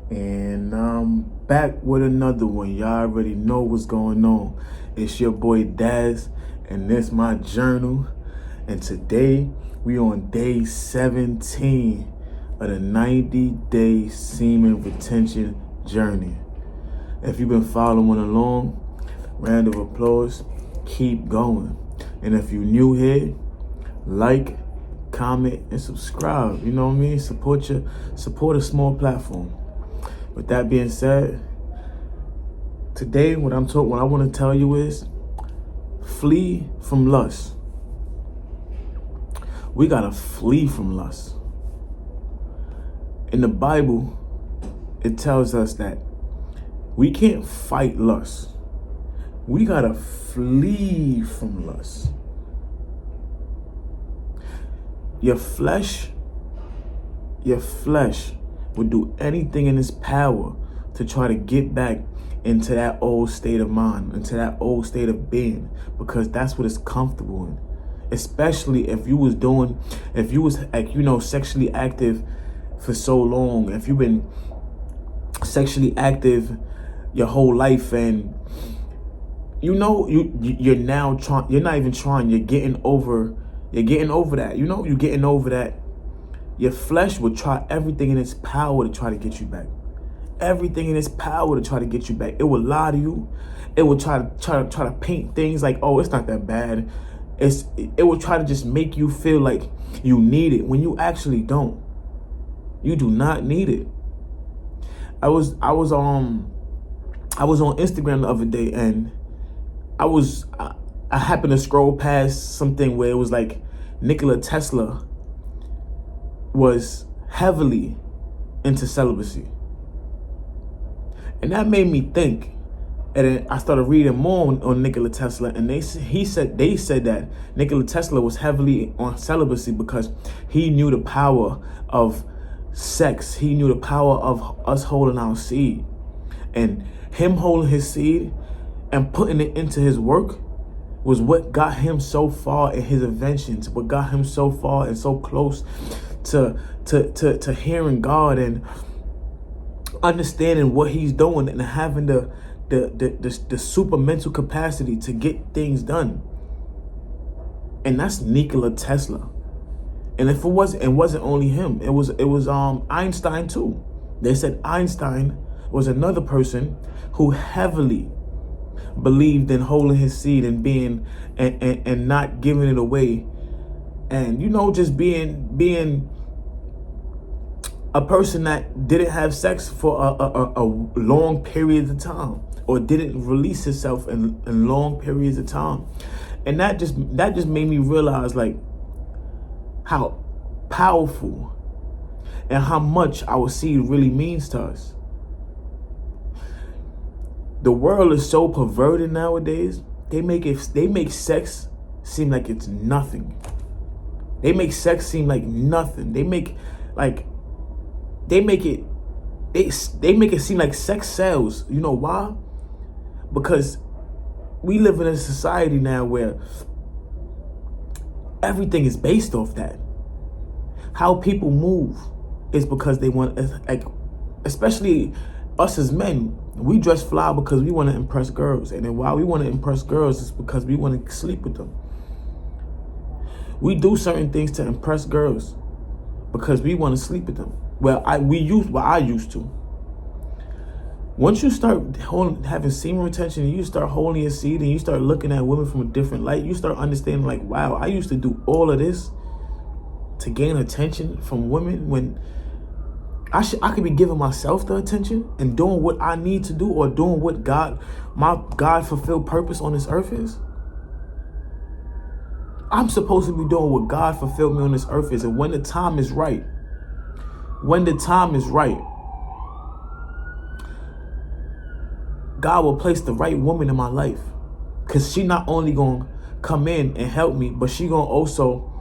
And I'm back with another one. Y'all already know what's going on. It's your boy Daz, and this my journal. And today we on day 17 of the 90-day semen retention journey. If you've been following along, round of applause. Keep going. And if you're new here, like, comment, and subscribe. You know what I mean? Support a small platform. With that being said, today what I want to tell you is flee from lust. We gotta flee from lust. In the Bible, it tells us that we can't fight lust. We gotta flee from lust. Your flesh would do anything in its power to try to get back into that old state of mind, into that old state of being, because that's what it's comfortable in. Especially if you was like, sexually active for so long, if you've been sexually active your whole life, and you're getting over that. You're getting over that. Your flesh will try everything in its power to try to get you back. Everything in its power to try to get you back. It will lie to you. It will try to paint things like, oh, it's not that bad. It will try to just make you feel like you need it when you actually don't. You do not need it. I was on Instagram the other day, and I happened to scroll past something where it was like Nikola Tesla was heavily into celibacy. And that made me think. And then I started reading more on Nikola Tesla, and they said that Nikola Tesla was heavily on celibacy because he knew the power of sex. He knew the power of us holding our seed. And him holding his seed and putting it into his work was what got him so far in his inventions, what got him so far and so close to hearing God and understanding what he's doing and having the super mental capacity to get things done. And that's Nikola Tesla. And it wasn't only him. It was Einstein too. They said Einstein was another person who heavily believed in holding his seed and being and not giving it away, and just being a person that didn't have sex for a long period of time, or didn't release himself in long periods of time. And that just made me realize like how powerful and how much our seed really means to us. The world is so perverted nowadays. They make sex seem like it's nothing. They make sex seem like nothing. They make it seem like sex sells. You know why? Because we live in a society now where everything is based off that. How people move is because they want, like, especially us as men, we dress fly because we want to impress girls. And then why we want to impress girls is because we want to sleep with them. We do certain things to impress girls because we want to sleep with them. I used to. Once you start having semen retention, and you start holding your seed, and you start looking at women from a different light, you start understanding like, wow, I used to do all of this to gain attention from women when I could be giving myself the attention and doing what I need to do, or doing what my God fulfilled purpose on this earth is. I'm supposed to be doing what God fulfilled me on this earth is. And when the time is right, God will place the right woman in my life, because she not only gonna come in and help me, but she gonna also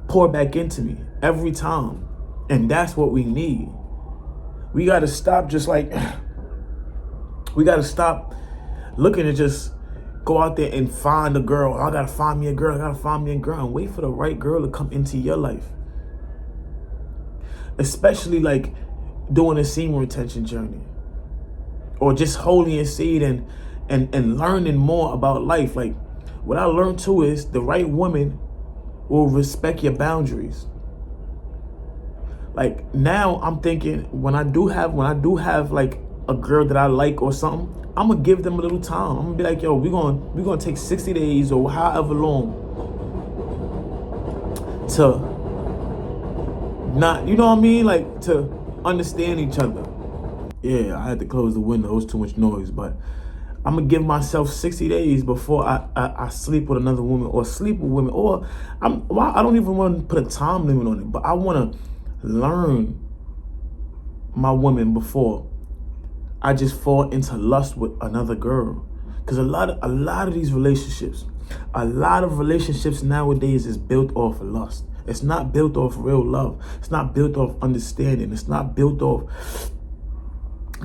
pour back into me every time. And that's what we need. We got to stop looking to just go out there and find a girl. I got to find me a girl. And wait for the right girl to come into your life. Especially like doing a semen retention journey, or just holding your seed and learning more about life. Like, what I learned too is the right woman will respect your boundaries. Like, now I'm thinking, when I do have like a girl that I like or something, I'm gonna give them a little time. I'm gonna be like, yo, we're gonna take 60 days or however long to not, you know what I mean? Like, to understand each other. Yeah, I had to close the window. It was too much noise, but I'm gonna give myself 60 days before I sleep with another woman or sleep with women. Or I don't even want to put a time limit on it, but I want to learn my woman before I just fall into lust with another girl. Because a lot of these relationships, a lot of relationships nowadays is built off of lust. It's not built off real love. It's not built off understanding. It's not built off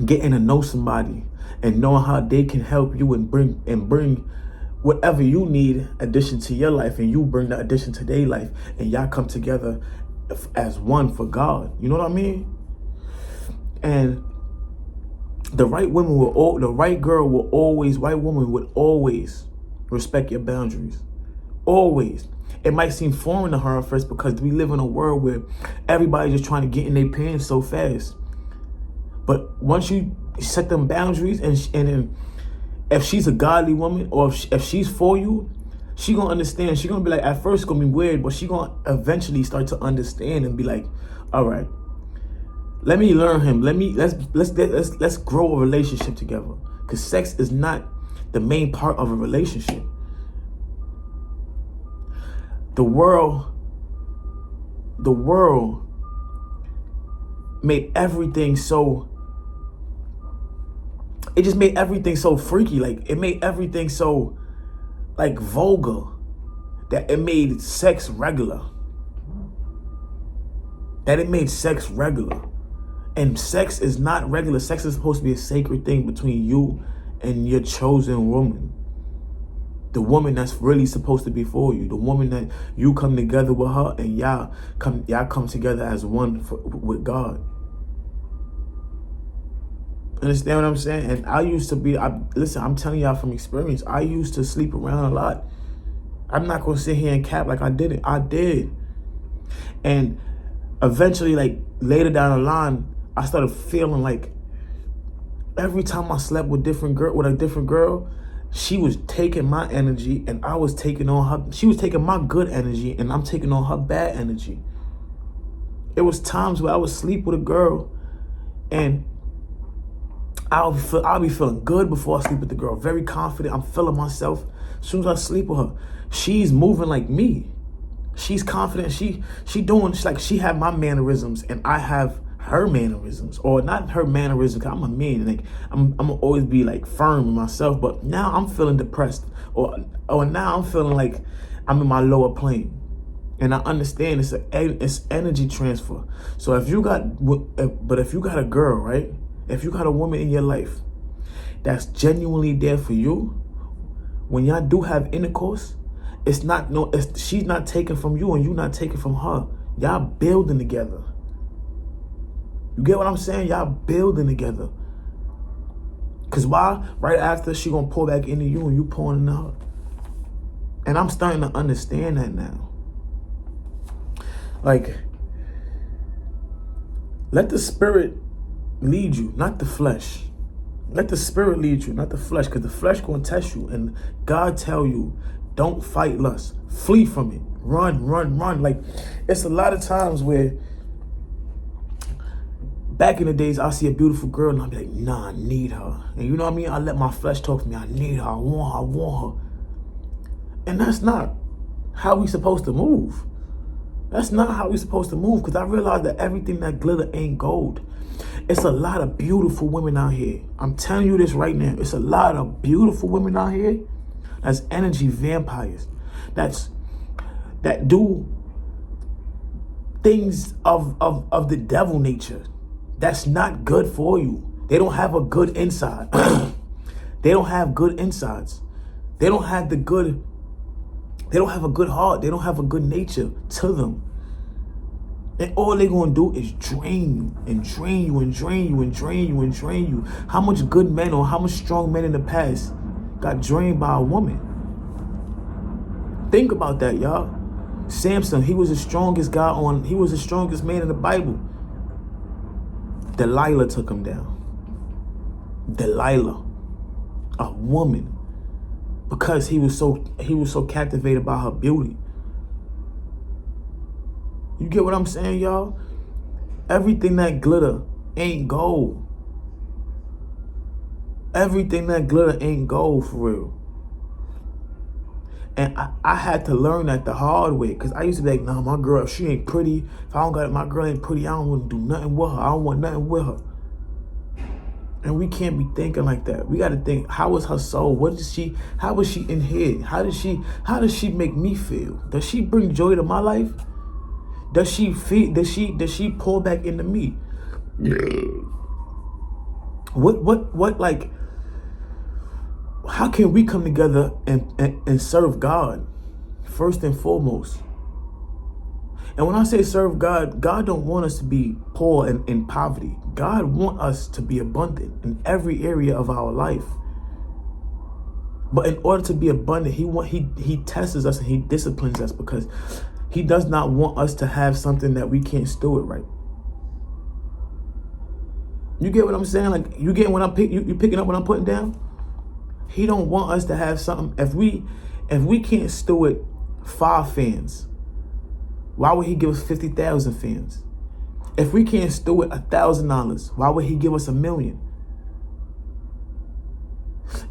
getting to know somebody and knowing how they can help you and bring whatever you need addition to your life, and you bring the addition to their life, and y'all come together as one for God. You know what I mean? And the right woman the right girl will always, white woman would always respect your boundaries. Always. It might seem foreign to her at first because we live in a world where everybody's just trying to get in their pants so fast. But once you set them boundaries, and if she's a godly woman, or if she's for you, she gonna understand. She gonna be like, at first it's gonna be weird, but she gonna eventually start to understand and be like, all right, let me learn him. Let's grow a relationship together. Because sex is not the main part of a relationship. The world made everything so, it just made everything so freaky. Like, it made everything so, like, vulgar, that it made sex regular. And sex is not regular. Sex is supposed to be a sacred thing between you and your chosen woman. The woman that's really supposed to be for you. The woman that you come together with her, and y'all come together as one with God. Understand what I'm saying? And I used to be, listen, I'm telling y'all from experience, I used to sleep around a lot. I'm not going to sit here and cap like I didn't. I did. And eventually, like, later down the line, I started feeling like every time I slept with a different girl, she was taking my energy and I was taking on her. She was taking my good energy and I'm taking on her bad energy. It was times where I would sleep with a girl and I'll be feeling good before I sleep with the girl. Very confident. I'm feeling myself. As soon as I sleep with her, she's moving like me. She's confident. She have my mannerisms and I have her mannerisms, or not her mannerisms. Cause I'm a man, like I'm gonna always be like firm in myself. But now I'm feeling depressed, or now I'm feeling like I'm in my lower plane, and I understand it's energy transfer. So if you got a girl, right? If you got a woman in your life that's genuinely there for you, when y'all do have intercourse, she's not taking from you and you not taking from her. Y'all building together. You get what I'm saying? Y'all building together. Because why? Right after, she gonna pour back into you and you pouring into her. And I'm starting to understand that now. Like, let the spirit lead you, not the flesh. Let the spirit lead you, not the flesh. Because the flesh gonna test you. And God tell you, don't fight lust. Flee from it. Run. Like, it's a lot of times where, back in the days, I'll see a beautiful girl and I'll be like, nah, I need her. And you know what I mean? I let my flesh talk to me. I need her. I want her. And that's not how we supposed to move. That's not how we supposed to move. Because I realized that everything that glitter ain't gold. It's a lot of beautiful women out here. I'm telling you this right now. It's a lot of beautiful women out here that's energy vampires. That do things of the devil nature. That's not good for you. They don't have a good inside. They don't have good insides. They don't have a good heart. They don't have a good nature to them. And all they're going to do is drain you and drain you and drain you and drain you and drain you. How much good men or how much strong men in the past got drained by a woman? Think about that, y'all. Samson, he was the strongest he was the strongest man in the Bible. Delilah took him down. Delilah, a woman, because he was so captivated by her beauty. You get what I'm saying, y'all? Everything that glitter ain't gold. Everything that glitter ain't gold, for real. And I had to learn that the hard way, because I used to be like, nah, my girl, if she ain't pretty, if I don't got it, my girl ain't pretty, I don't want to do nothing with her. I don't want nothing with her. And we can't be thinking like that. We got to think, how is her soul? How is she in here? How does she make me feel? Does she bring joy to my life? Does she pour back into me? Yeah. What like, how can we come together and serve God first and foremost? And when I say serve God, God don't want us to be poor and in poverty. God wants us to be abundant in every area of our life. But in order to be abundant, he tests us and he disciplines us, because he does not want us to have something that we can't steward right. You get what I'm saying? Like, you getting what you picking up what I'm putting down? He don't want us to have something. If we can't steward 5 fans, why would he give us 50,000 fans? If we can't steward $1,000, why would he give us 1,000,000?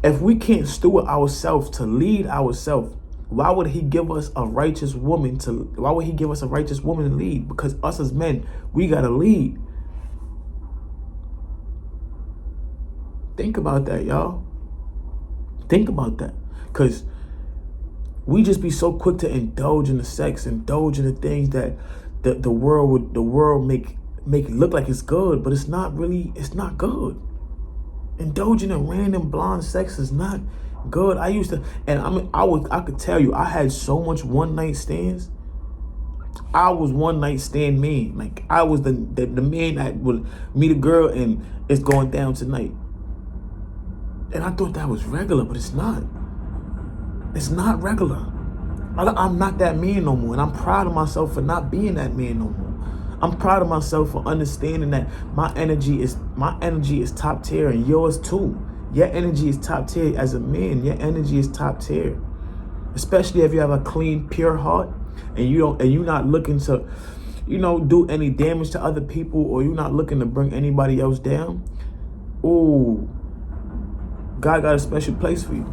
If we can't steward ourselves to lead ourselves, why would he give us a righteous woman to lead? Because us as men, we gotta lead. Think about that, y'all. Think about that. Because we just be so quick to indulge in the sex, indulge in the things that the world make it look like it's good, but it's not good. Indulging in random blonde sex is not good. I could tell you, I had so much one night stands. I was one night stand man. Like, I was the man that would meet a girl and it's going down tonight. And I thought that was regular, but it's not. It's not regular. I'm not that man no more, and I'm proud of myself for not being that man no more. I'm proud of myself for understanding that my energy is top tier, and yours too. Your energy is top tier as a man. Your energy is top tier, especially if you have a clean, pure heart, and you're not looking to, do any damage to other people, or you're not looking to bring anybody else down. Ooh, God got a special place for you.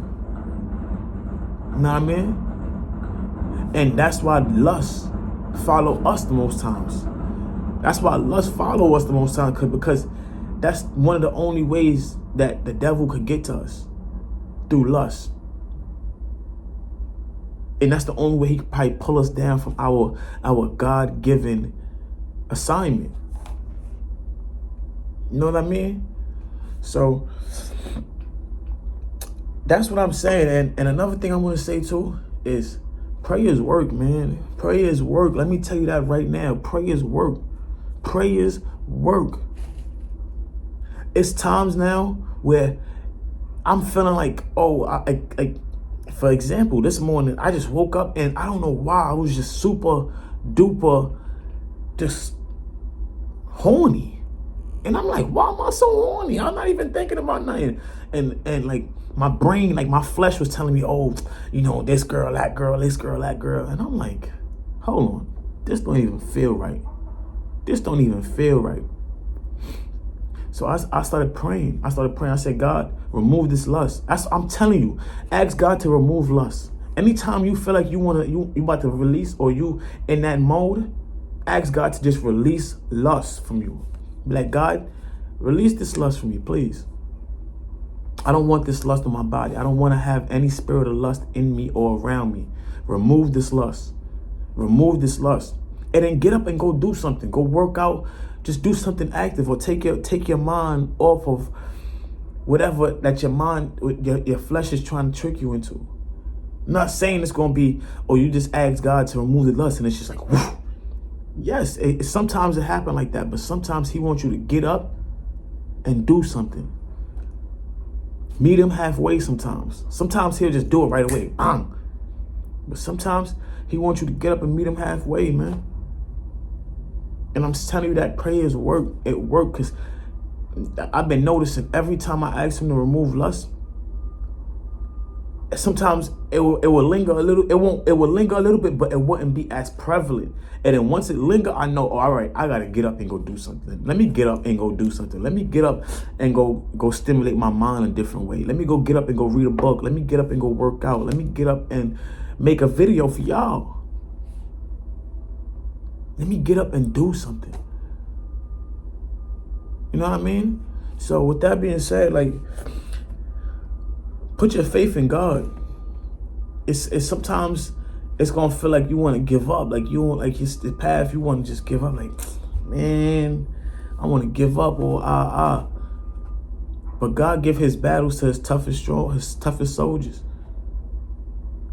Know what I mean? And that's why lust follow us the most times. That's why lust follow us the most times, because that's one of the only ways that the devil could get to us, through lust. And that's the only way he could probably pull us down from our God-given assignment. You know what I mean? So that's what I'm saying. And another thing I want to say too is prayers work, man. Prayers work. Let me tell you that right now. Prayers work. Prayers work. It's times now where I'm feeling like, for example, this morning I just woke up and I don't know why I was just super duper just horny. And I'm like, why am I so horny? I'm not even thinking about nothing. And like my brain, like my flesh was telling me, this girl, that girl, this girl, that girl. And I'm like, hold on. This don't even feel right. This don't even feel right. So I started praying. I said, God, remove this lust. I'm telling you, ask God to remove lust. Anytime you feel like you about to release, or you in that mode, ask God to just release lust from you. Be like, God, release this lust from me, please. I don't want this lust in my body. I don't want to have any spirit of lust in me or around me. Remove this lust. Remove this lust. And then get up and go do something. Go work out. Just do something active, or take your mind off of whatever that your flesh is trying to trick you into. I'm not saying it's going to be, you just ask God to remove the lust and it's just like, whoosh. Yes, sometimes it happens like that, but sometimes he wants you to get up and do something. Meet him halfway sometimes. Sometimes he'll just do it right away. Bang. But sometimes he wants you to get up and meet him halfway, man. And I'm just telling you that prayers work. It worked because I've been noticing every time I ask him to remove lust, sometimes it will linger a little. It will linger a little bit, but it wouldn't be as prevalent. And then once it linger, I know, oh, all right, I gotta get up and go do something. Let me get up and go do something. Let me get up and go stimulate my mind a different way. Let me go get up and go read a book. Let me get up and go work out. Let me get up and make a video for y'all. Let me get up and do something. You know what I mean? So with that being said, like, put your faith in God. It's sometimes it's gonna feel like you want to give up, like you want, like it's the path you want to just give up. Like, man, I want to give up, or But God give His battles to His toughest soldiers.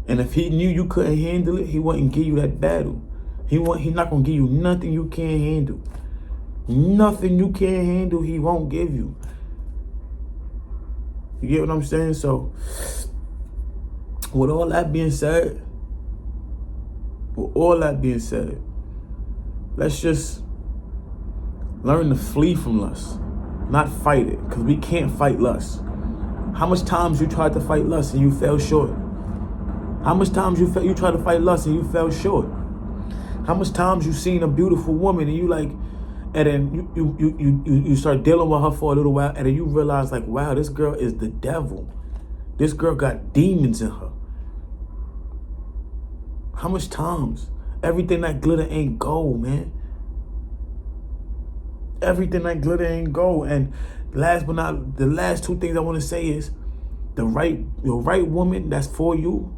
And if He knew you couldn't handle it, He wouldn't give you that battle. He not gonna give you nothing you can't handle. Nothing you can't handle, He won't give you. You get what I'm saying? So, with all that being said, let's just learn to flee from lust, not fight it, because we can't fight lust. How much times you tried to fight lust and you fell short? How much times you tried to fight lust and you fell short? How much times you seen a beautiful woman and you like, and then you start dealing with her for a little while, and then you realize, like, wow, this girl is the devil. This girl got demons in her. How much times? Everything that glitter ain't gold, man. Everything that glitter ain't gold. And last but not the last two things I want to say is the right woman that's for you,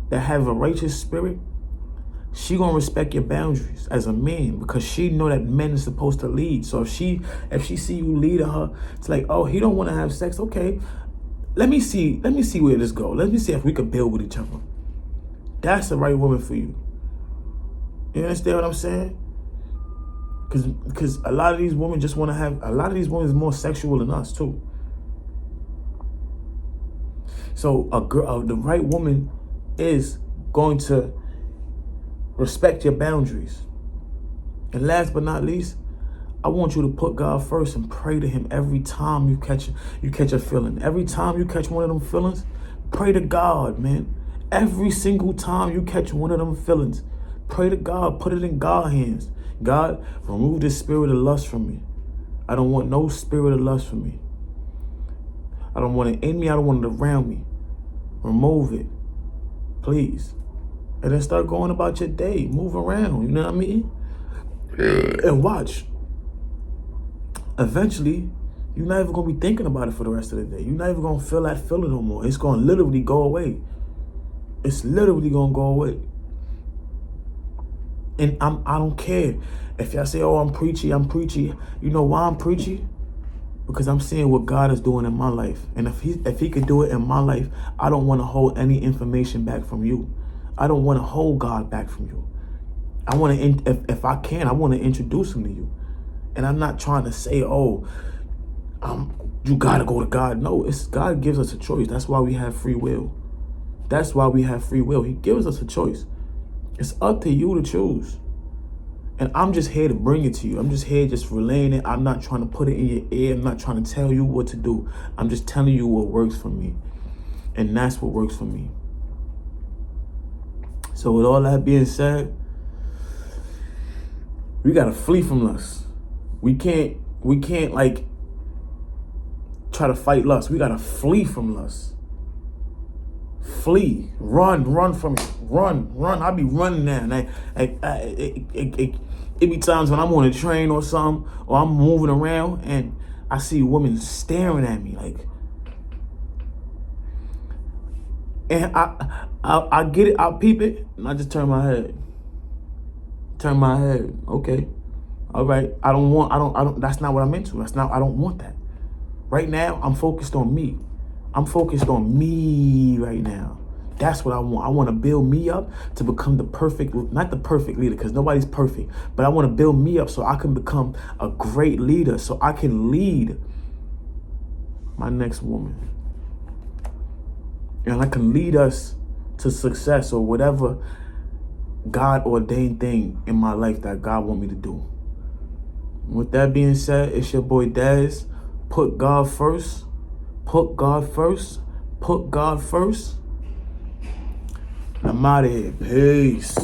that have a righteous spirit, she gonna respect your boundaries as a man, because she know that men is supposed to lead. So if she see you leading her, it's like, oh, he don't want to have sex. Okay, let me see where this go. Let me see if we could build with each other. That's the right woman for you. You understand what I'm saying? Because a lot of these women just want to have. A lot of these women is more sexual than us too. So the right woman is going to respect your boundaries. And last but not least, I want you to put God first and pray to Him every time you catch a feeling. Every time you catch one of them feelings, pray to God, man. Every single time you catch one of them feelings, pray to God. Put it in God's hands. God, remove this spirit of lust from me. I don't want no spirit of lust from me. I don't want it in me. I don't want it around me. Remove it, please. And then start going about your day. Move around, you know what I mean? And watch. Eventually, you're not even going to be thinking about it for the rest of the day. You're not even going to feel that feeling no more. It's going to literally go away. It's literally going to go away. And I don't care. If y'all say, oh, I'm preachy. You know why I'm preachy? Because I'm seeing what God is doing in my life. And if he could do it in my life, I don't want to hold any information back from you. I don't want to hold God back from you. I want to, if I can, I want to introduce Him to you. And I'm not trying to say, oh, you got to go to God. No, it's God gives us a choice. That's why we have free will. That's why we have free will. He gives us a choice. It's up to you to choose. And I'm just here to bring it to you. I'm just here just relaying it. I'm not trying to put it in your ear. I'm not trying to tell you what to do. I'm just telling you what works for me. And that's what works for me. So with all that being said, we gotta flee from lust. We can't like try to fight lust. We gotta flee from lust. Flee, run from it. Run. I be running now. And it be times when I'm on a train or something, or I'm moving around and I see women staring at me like, and I get it, I'll peep it, and I just turn my head. Okay. All right. I don't, that's not what I'm into. I don't want that. Right now, I'm focused on me. I'm focused on me right now. That's what I want. I want to build me up to become the perfect, not the perfect leader, because nobody's perfect, but I want to build me up so I can become a great leader, so I can lead my next woman. And I can lead us to success or whatever God ordained thing in my life that God want me to do. With that being said, it's your boy Daz. Put God first. Put God first. Put God first. I'm out of here. Peace.